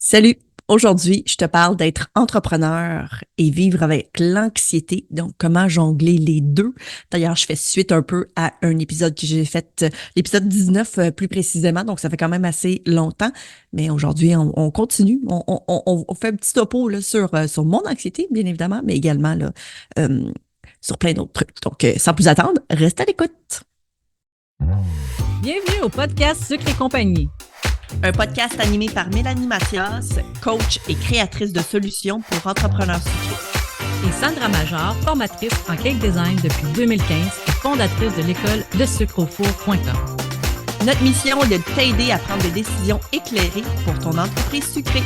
Salut! Aujourd'hui, je te parle d'être entrepreneur et vivre avec l'anxiété. Donc, comment jongler les deux. D'ailleurs, je fais suite un peu à un épisode que j'ai fait, l'épisode 19 plus précisément. Donc, ça fait quand même assez longtemps. Mais aujourd'hui, on continue. On fait un petit topo là, sur mon anxiété, bien évidemment, mais également là, euh, sur plein d'autres trucs. Donc, sans plus attendre, reste à l'écoute. Bienvenue au podcast Sucre et compagnie. Un podcast animé par Mélanie Mathias, coach et créatrice de solutions pour entrepreneurs sucrés. Et Sandra Major, formatrice en cake design depuis 2015 et fondatrice de l'école lesucreaufour.com. Notre mission est de t'aider à prendre des décisions éclairées pour ton entreprise sucrée.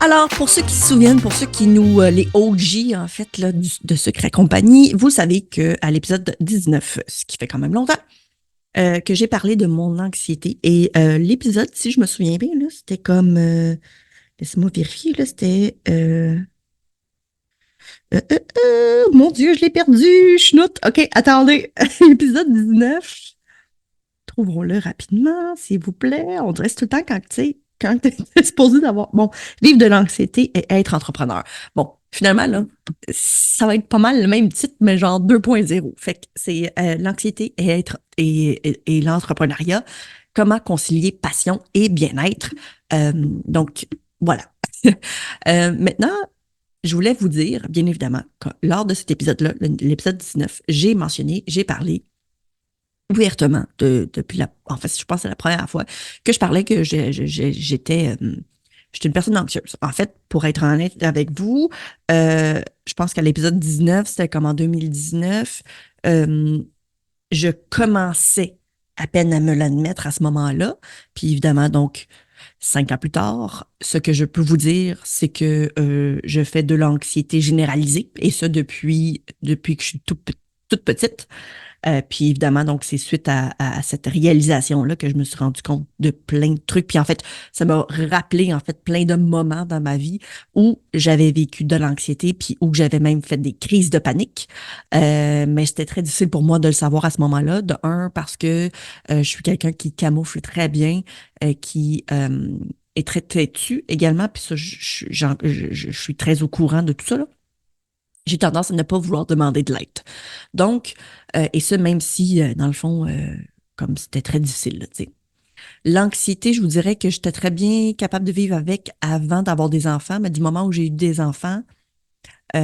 Alors, pour ceux qui se souviennent, pour ceux qui nous, les OG, en fait, là, de Sucre et compagnie, vous savez qu'à l'épisode 19, ce qui fait quand même longtemps, que j'ai parlé de mon anxiété. Et l'épisode, si je me souviens bien, là, c'était comme... laissez-moi vérifier, là, c'était... mon Dieu, je l'ai perdu, chenoute. OK, attendez. Épisode 19. Trouvons-le rapidement, s'il vous plaît. On dirait que c'est tout le temps quand, tu sais, quand tu es supposé d'avoir... Bon, vivre de l'anxiété et être entrepreneur. Bon, finalement, là, ça va être pas mal le même titre, mais genre 2.0. Fait que c'est l'anxiété et être et l'entrepreneuriat. Comment concilier passion et bien-être. Donc, voilà. Maintenant, je voulais vous dire, bien évidemment, que lors de cet épisode-là, l'épisode 19, j'ai parlé ouvertement depuis en fait, je pense que c'est la première fois que je parlais que j'étais une personne anxieuse. En fait, pour être honnête avec vous, je pense qu'à l'épisode 19, c'était comme en 2019, euh, je commençais à peine à me l'admettre à ce moment-là. Puis évidemment, donc, 5 ans plus tard, ce que je peux vous dire, c'est que je fais de l'anxiété généralisée, et ça depuis que je suis toute petite. Puis évidemment, donc, c'est suite à cette réalisation-là que je me suis rendu compte de plein de trucs. Puis en fait, ça m'a rappelé, en fait, plein de moments dans ma vie où j'avais vécu de l'anxiété, puis où j'avais même fait des crises de panique. Mais c'était très difficile pour moi de le savoir à ce moment-là. De un, parce que je suis quelqu'un qui camoufle très bien, qui est très têtu également. Puis ça, je suis très au courant de tout ça, là. J'ai tendance à ne pas vouloir demander de l'aide. Donc, et ça, même si, dans le fond, comme c'était très difficile, là, tu sais. L'anxiété, je vous dirais que j'étais très bien capable de vivre avec avant d'avoir des enfants, mais du moment où j'ai eu des enfants,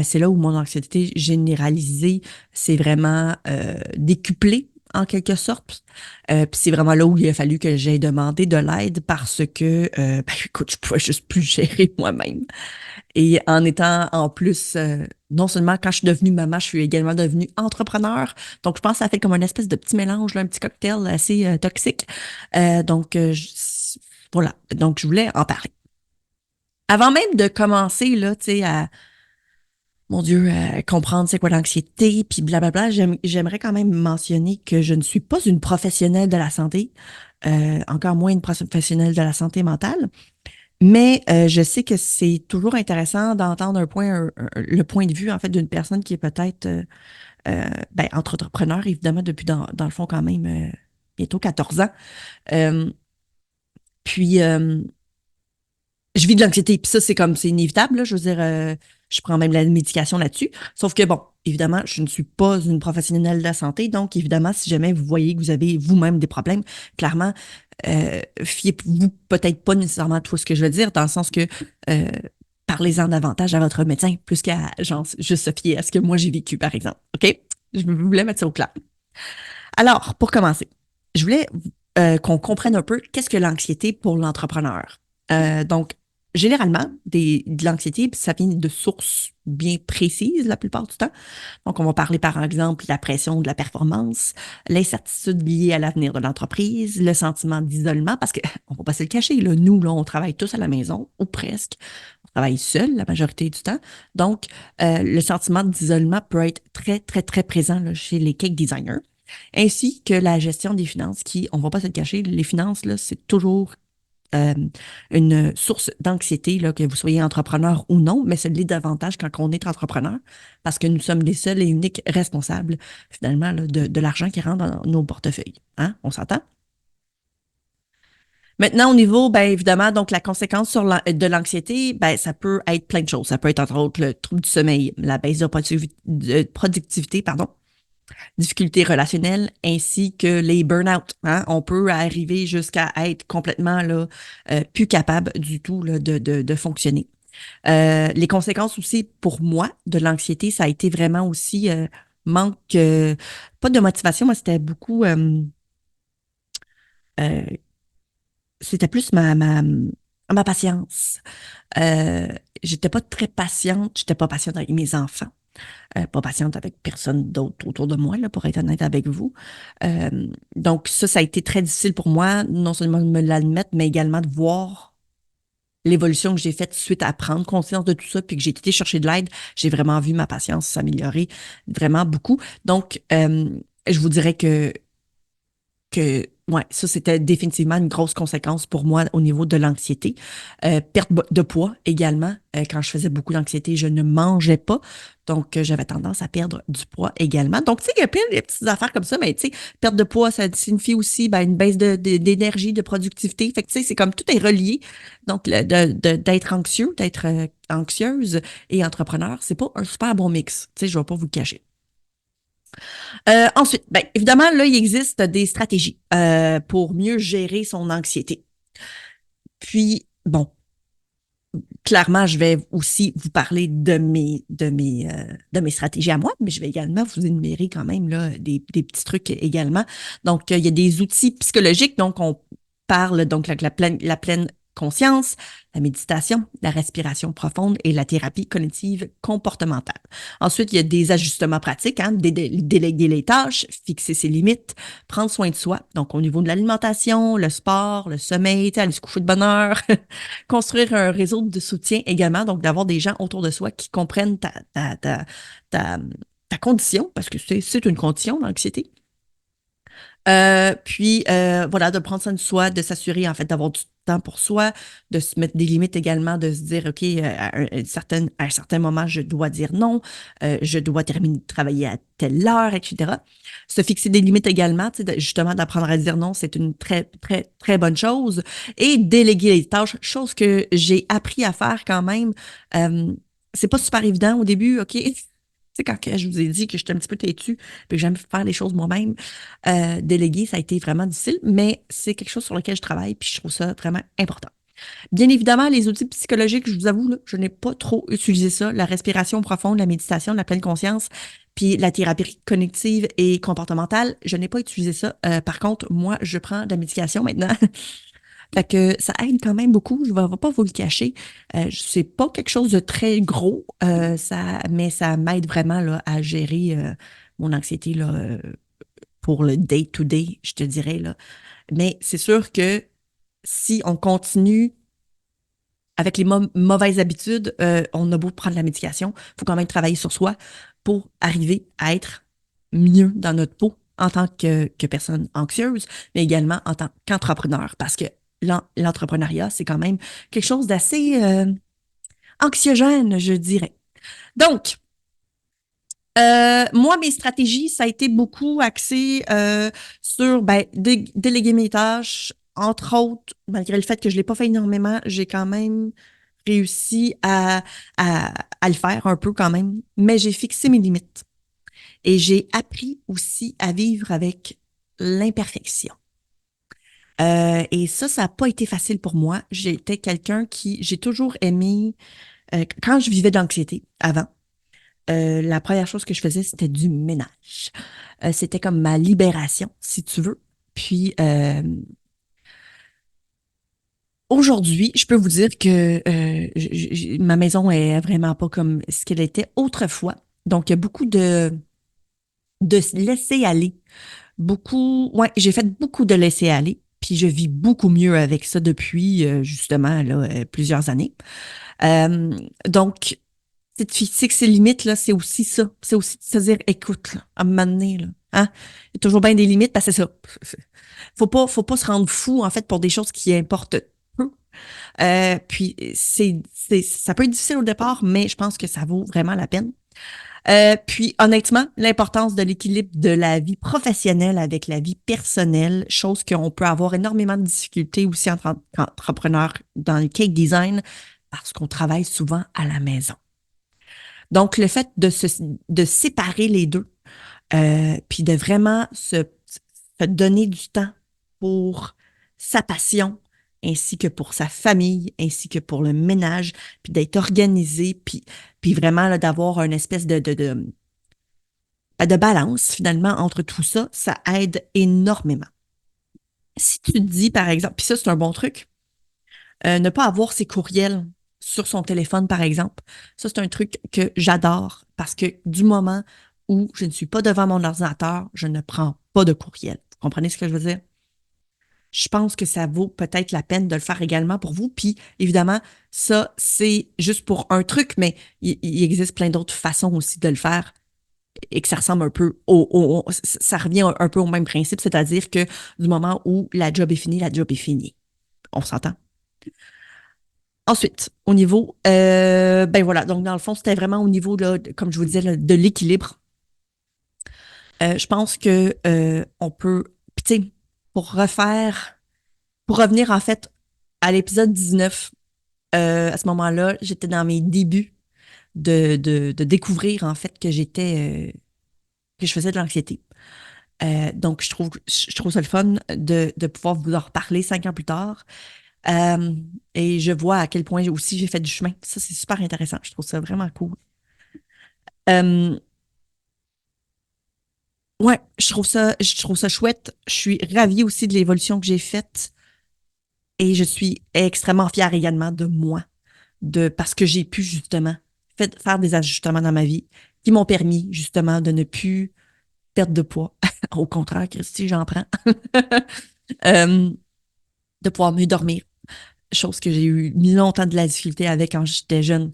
c'est là où mon anxiété généralisée s'est vraiment décuplée, en quelque sorte. Puis c'est vraiment là où il a fallu que j'aie demandé de l'aide parce que, ben, écoute, je pouvais juste plus gérer moi-même. Et en étant en plus, non seulement quand je suis devenue maman, je suis également devenue entrepreneur. Donc, je pense que ça fait comme une espèce de petit mélange, là, un petit cocktail assez toxique. Donc, voilà. Donc, je voulais en parler. Avant même de commencer, là, tu sais, à, mon Dieu, comprendre c'est quoi l'anxiété, puis blablabla, j'aimerais quand même mentionner que je ne suis pas une professionnelle de la santé, encore moins une professionnelle de la santé mentale. Mais je sais que c'est toujours intéressant d'entendre le point de vue en fait d'une personne qui est peut-être ben, entrepreneur, évidemment, depuis dans le fond quand même bientôt 14 ans. Euh, puis je vis de l'anxiété, puis ça, c'est comme c'est inévitable, là. Je veux dire, je prends même la médication là-dessus. Sauf que bon, évidemment, je ne suis pas une professionnelle de la santé, donc évidemment, si jamais vous voyez que vous avez vous-même des problèmes, clairement, fiez-vous peut-être pas nécessairement à tout ce que je veux dire, dans le sens que euh, parlez-en davantage à votre médecin, plus qu'à genre, juste se fier à ce que moi j'ai vécu, par exemple. OK? Je voulais mettre ça au clair. Alors, pour commencer, je voulais qu'on comprenne un peu qu'est-ce que l'anxiété pour l'entrepreneur. Donc, généralement, de l'anxiété, ça vient de sources bien précises la plupart du temps. Donc, on va parler par exemple de la pression de la performance, l'incertitude liée à l'avenir de l'entreprise, le sentiment d'isolement, parce que on va pas se le cacher, là, nous, là, on travaille tous à la maison, ou presque. On travaille seul la majorité du temps. Donc, le sentiment d'isolement peut être très, très, très présent là, chez les cake designers, ainsi que la gestion des finances, qui, on va pas se le cacher, les finances, là, c'est toujours euh, une source d'anxiété, là, que vous soyez entrepreneur ou non, mais ça l'est davantage quand on est entrepreneur, parce que nous sommes les seuls et uniques responsables, finalement, là, de l'argent qui rentre dans nos portefeuilles. Hein? On s'entend? Maintenant, au niveau, ben évidemment, donc la conséquence de l'anxiété, ben ça peut être plein de choses. Ça peut être entre autres le trouble du sommeil, la baisse de productivité, pardon, difficultés relationnelles, ainsi que les burn-out. Hein? On peut arriver jusqu'à être complètement là, plus capable du tout là, de fonctionner. Les conséquences aussi pour moi de l'anxiété, ça a été vraiment aussi manque, pas de motivation, moi c'était beaucoup, euh, c'était plus ma patience. Euh, j'étais pas très patiente, j'étais pas patiente avec mes enfants, pas patiente avec personne d'autre autour de moi, là, pour être honnête avec vous. Donc ça a été très difficile pour moi, non seulement de me l'admettre, mais également de voir l'évolution que j'ai faite suite à prendre conscience de tout ça, puis que j'ai été chercher de l'aide. J'ai vraiment vu ma patience s'améliorer vraiment beaucoup. Donc, je vous dirais ouais, ça, c'était définitivement une grosse conséquence pour moi au niveau de l'anxiété. Perte de poids également. Quand je faisais beaucoup d'anxiété, je ne mangeais pas. Donc, j'avais tendance à perdre du poids également. Donc, tu sais, il y a plein de petites affaires comme ça, mais tu sais, perte de poids, ça signifie aussi ben, une baisse d'énergie, de productivité. Fait que, tu sais, c'est comme tout est relié. Donc, d'être anxieux, d'être anxieuse et entrepreneur, c'est pas un super bon mix. Tu sais, je vais pas vous le cacher. Ensuite, ben, évidemment, là, il existe des stratégies pour mieux gérer son anxiété. Puis, bon, clairement, je vais aussi vous parler de mes stratégies à moi, mais je vais également vous énumérer quand même là, des petits trucs également. Donc, il y a des outils psychologiques. Donc, on parle donc la pleine conscience, la méditation, la respiration profonde et la thérapie cognitive comportementale. Ensuite, il y a des ajustements pratiques, hein, déléguer les tâches, fixer ses limites, prendre soin de soi. Donc, au niveau de l'alimentation, le sport, le sommeil, aller se coucher de bonne heure, construire un réseau de soutien également, donc d'avoir des gens autour de soi qui comprennent ta, ta condition, parce que c'est une condition, l'anxiété. Voilà, de prendre soin de soi, de s'assurer en fait d'avoir du temps pour soi, de se mettre des limites également, de se dire, OK, à un certain moment, je dois dire non, je dois terminer de travailler à telle heure, etc. Se fixer des limites également, tu sais, justement, d'apprendre à dire non, c'est une très, très, très bonne chose. Et déléguer les tâches, chose que j'ai appris à faire quand même. Euh, c'est pas super évident au début, OK? Tu sais, quand je vous ai dit que j'étais un petit peu têtue, puis que j'aime faire les choses moi-même, déléguer, ça a été vraiment difficile, mais c'est quelque chose sur lequel je travaille, puis je trouve ça vraiment important. Bien évidemment, les outils psychologiques, je vous avoue, là, je n'ai pas trop utilisé ça. La respiration profonde, la méditation, la pleine conscience, puis la thérapie cognitive et comportementale, je n'ai pas utilisé ça. Par contre, moi, je prends de la médication maintenant. Fait que ça aide quand même beaucoup, je ne vais pas vous le cacher. C'est pas quelque chose de très gros, mais ça m'aide vraiment là, à gérer mon anxiété là, pour le day-to-day, je te dirais. Là. Mais c'est sûr que si on continue avec les mauvaises habitudes, on a beau prendre la médication, il faut quand même travailler sur soi pour arriver à être mieux dans notre peau en tant que personne anxieuse, mais également en tant qu'entrepreneur, parce que l'entrepreneuriat, c'est quand même quelque chose d'assez anxiogène, je dirais. Donc, moi, mes stratégies, ça a été beaucoup axé sur ben, déléguer mes tâches. Entre autres, malgré le fait que je ne l'ai pas fait énormément, j'ai quand même réussi à le faire un peu quand même, mais j'ai fixé mes limites. Et j'ai appris aussi à vivre avec l'imperfection. Et ça n'a pas été facile pour moi. J'étais quelqu'un j'ai toujours aimé, quand je vivais d'anxiété avant, la première chose que je faisais, c'était du ménage. C'était comme ma libération, si tu veux. Puis aujourd'hui, je peux vous dire que ma maison est vraiment pas comme ce qu'elle était autrefois. Donc, il y a beaucoup de laisser aller. Beaucoup, ouais, j'ai fait beaucoup de laisser aller. Puis je vis beaucoup mieux avec ça depuis justement là, plusieurs années. Euh, donc, cette fixer ses limites, là, c'est aussi ça. C'est aussi de se dire, écoute, là, à un moment donné, là, hein, il y a toujours bien des limites, parce que c'est ça. Faut pas se rendre fou, en fait, pour des choses qui importent peu. Puis, ça peut être difficile au départ, mais je pense que ça vaut vraiment la peine. Puis, honnêtement, l'importance de l'équilibre de la vie professionnelle avec la vie personnelle, chose qu'on peut avoir énormément de difficultés aussi entre entrepreneurs dans le cake design parce qu'on travaille souvent à la maison. Donc, le fait de séparer les deux, puis de vraiment se donner du temps pour sa passion, ainsi que pour sa famille, ainsi que pour le ménage, puis d'être organisé, puis vraiment là, d'avoir une espèce de balance finalement entre tout ça, ça aide énormément. Si tu te dis, par exemple, puis ça, c'est un bon truc, ne pas avoir ses courriels sur son téléphone, par exemple, ça, c'est un truc que j'adore parce que du moment où je ne suis pas devant mon ordinateur, je ne prends pas de courriel. Vous comprenez ce que je veux dire? Je pense que ça vaut peut-être la peine de le faire également pour vous. Puis, évidemment, ça, c'est juste pour un truc, mais il existe plein d'autres façons aussi de le faire et que ça ressemble un peu ça revient un peu au même principe, c'est-à-dire que du moment où la job est finie, la job est finie. On s'entend? Ensuite, au niveau, ben voilà, donc dans le fond, c'était vraiment au niveau, là, comme je vous disais, là, de l'équilibre. Je pense que on peut, puis tu sais, pour refaire, pour revenir en fait à l'épisode 19, à ce moment-là, j'étais dans mes débuts de découvrir en fait que que je faisais de l'anxiété. Donc, je trouve ça le fun de pouvoir vous en reparler 5 ans plus tard. Euh, et je vois à quel point aussi j'ai fait du chemin. Ça, c'est super intéressant. Je trouve ça vraiment cool. Euh, ouais, je trouve ça chouette. Je suis ravie aussi de l'évolution que j'ai faite et je suis extrêmement fière également de moi, parce que j'ai pu justement faire des ajustements dans ma vie qui m'ont permis justement de ne plus perdre de poids. Au contraire, Christy, j'en prends. Euh, de pouvoir mieux dormir, chose que j'ai eu longtemps de la difficulté avec quand j'étais jeune.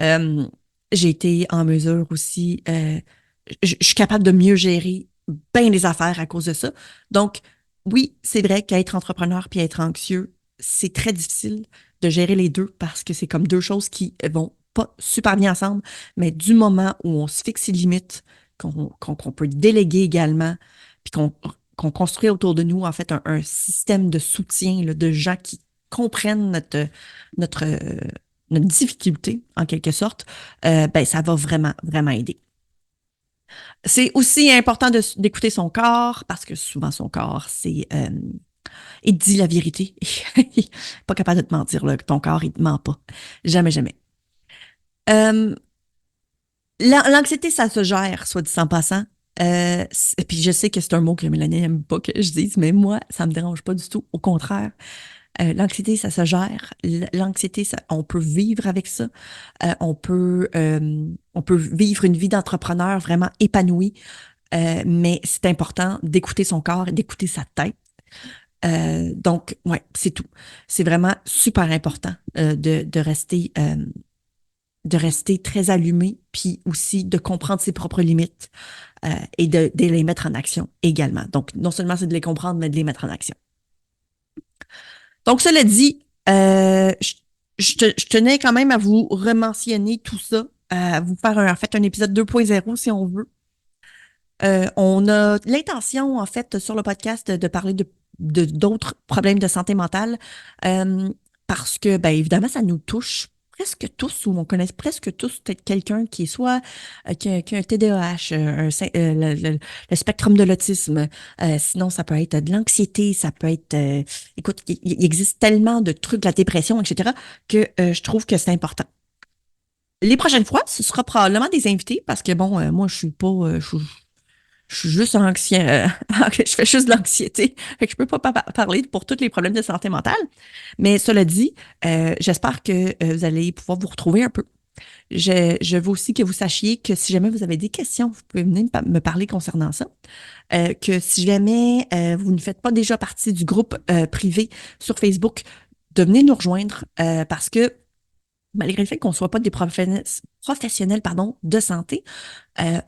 Euh, j'ai été en mesure aussi, je suis capable de mieux gérer bien les affaires à cause de ça. Donc, oui, c'est vrai qu'être entrepreneur puis être anxieux, c'est très difficile de gérer les deux parce que c'est comme deux choses qui vont pas super bien ensemble, mais du moment où on se fixe ses limites, qu'on peut déléguer également, puis qu'on construit autour de nous, en fait, un système de soutien là, de gens qui comprennent notre, euh, notre difficulté, en quelque sorte, ben, ça va vraiment, vraiment aider. C'est aussi important d'écouter son corps parce que souvent son corps, il te dit la vérité. Il est pas capable de te mentir, là, que ton corps, il te ment pas. Jamais, jamais. Euh, L'anxiété, ça se gère, soit dit en passant. Puis je sais que c'est un mot que Mélanie n'aime pas que je dise, mais moi, ça me dérange pas du tout. Au contraire, l'anxiété, ça se gère. L'anxiété, on peut vivre avec ça. On peut vivre une vie d'entrepreneur vraiment épanouie, mais c'est important d'écouter son corps et d'écouter sa tête. Donc, ouais, c'est tout. C'est vraiment super important de rester très allumé, puis aussi de comprendre ses propres limites et de les mettre en action également. Donc, non seulement c'est de les comprendre, mais de les mettre en action. Donc, cela dit, je tenais quand même à vous rementionner tout ça, à vous faire en fait un épisode 2.0 si on veut. On a l'intention, en fait, sur le podcast, de parler d'autres problèmes de santé mentale, euh, parce que, ben, évidemment, ça nous touche presque tous, ou on connaît presque tous peut-être quelqu'un qui est soit qui a un TDAH, le spectrum de l'autisme. Sinon, ça peut être de l'anxiété, ça peut être, écoute, il existe tellement de trucs, la dépression, etc., que je trouve que c'est important. Les prochaines fois, ce sera probablement des invités parce que bon, moi, je suis pas, je suis juste anxieux, je fais juste de l'anxiété. Fait que je peux pas parler pour tous les problèmes de santé mentale. Mais cela dit, j'espère que vous allez pouvoir vous retrouver un peu. Je veux aussi que vous sachiez que si jamais vous avez des questions, vous pouvez venir me parler concernant ça. Que si jamais vous ne faites pas déjà partie du groupe privé sur Facebook, de venir nous rejoindre parce que malgré le fait qu'on ne soit pas des professionnels pardon, de santé,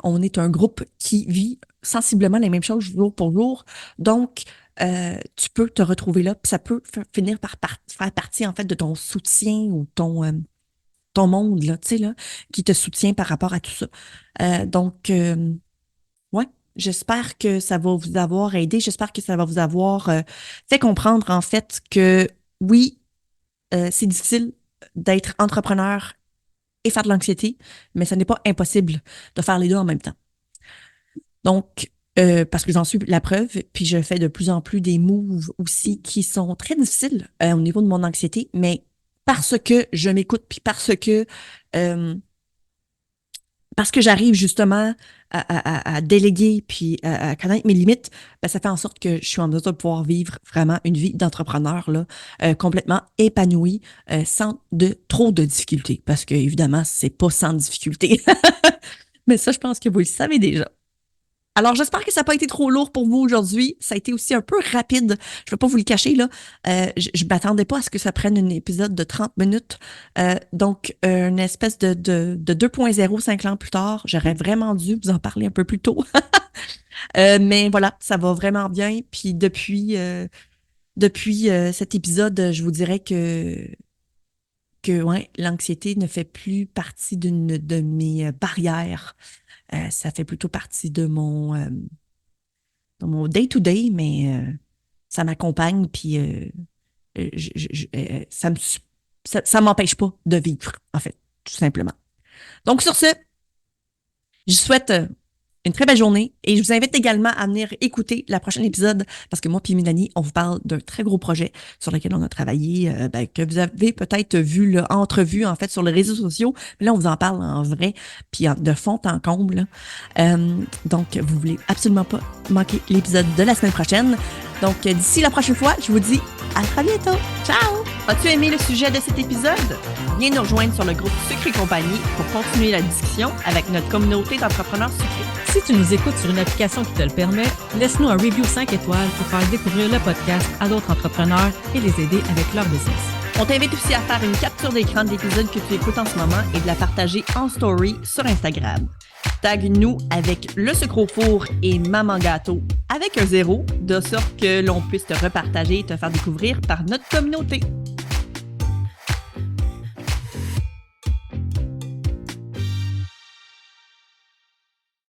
on est un groupe qui vit sensiblement les mêmes choses jour pour jour. Donc, tu peux te retrouver là, puis ça peut finir par faire partie en fait de ton soutien ou ton monde, là, tu sais, là, qui te soutient par rapport à tout ça. Donc, ouais, j'espère que ça va vous avoir aidé. J'espère que ça va vous avoir fait comprendre, en fait, que oui, c'est difficile d'être entrepreneur et faire de l'anxiété, mais ce n'est pas impossible de faire les deux en même temps. Donc, parce que j'en suis la preuve, puis je fais de plus en plus des moves aussi qui sont très difficiles au niveau de mon anxiété, mais parce que je m'écoute, puis euh, parce que j'arrive justement à déléguer puis à connaître mes limites, ben, ça fait en sorte que je suis en mesure de pouvoir vivre vraiment une vie d'entrepreneur là, complètement épanouie, sans trop de difficultés. Parce que évidemment, c'est pas sans difficulté. Mais ça, je pense que vous le savez déjà. Alors, j'espère que ça n'a pas été trop lourd pour vous aujourd'hui. Ça a été aussi un peu rapide. Je ne vais pas vous le cacher, là. Je ne m'attendais pas à ce que ça prenne un épisode de 30 minutes. Donc, une espèce de 2.0 5 ans plus tard. J'aurais vraiment dû vous en parler un peu plus tôt. Mais voilà, ça va vraiment bien. Puis depuis cet épisode, je vous dirais que ouais, l'anxiété ne fait plus partie d'une de mes barrières. Ça fait plutôt partie de mon day-to-day, mais ça m'accompagne, puis ça m'empêche pas de vivre, en fait, tout simplement. Donc, sur ce, je vous souhaite une très belle journée et je vous invite également à venir écouter la prochaine épisode parce que moi et Mélanie, on vous parle d'un très gros projet sur lequel on a travaillé, que vous avez peut-être vu entrevu en fait sur les réseaux sociaux. Mais là, on vous en parle en vrai, puis de fond en comble. Là. Donc, vous voulez absolument pas manquer l'épisode de la semaine prochaine. Donc, d'ici la prochaine fois, je vous dis à très bientôt. Ciao! As-tu aimé le sujet de cet épisode? Viens nous rejoindre sur le groupe Sucre et Compagnie pour continuer la discussion avec notre communauté d'entrepreneurs sucrés. Si tu nous écoutes sur une application qui te le permet, laisse-nous un review 5 étoiles pour faire découvrir le podcast à d'autres entrepreneurs et les aider avec leur business. On t'invite aussi à faire une capture d'écran de l'épisode que tu écoutes en ce moment et de la partager en story sur Instagram. Tag-nous avec le sucre au four et Maman Gâteau avec un 0, de sorte que l'on puisse te repartager et te faire découvrir par notre communauté.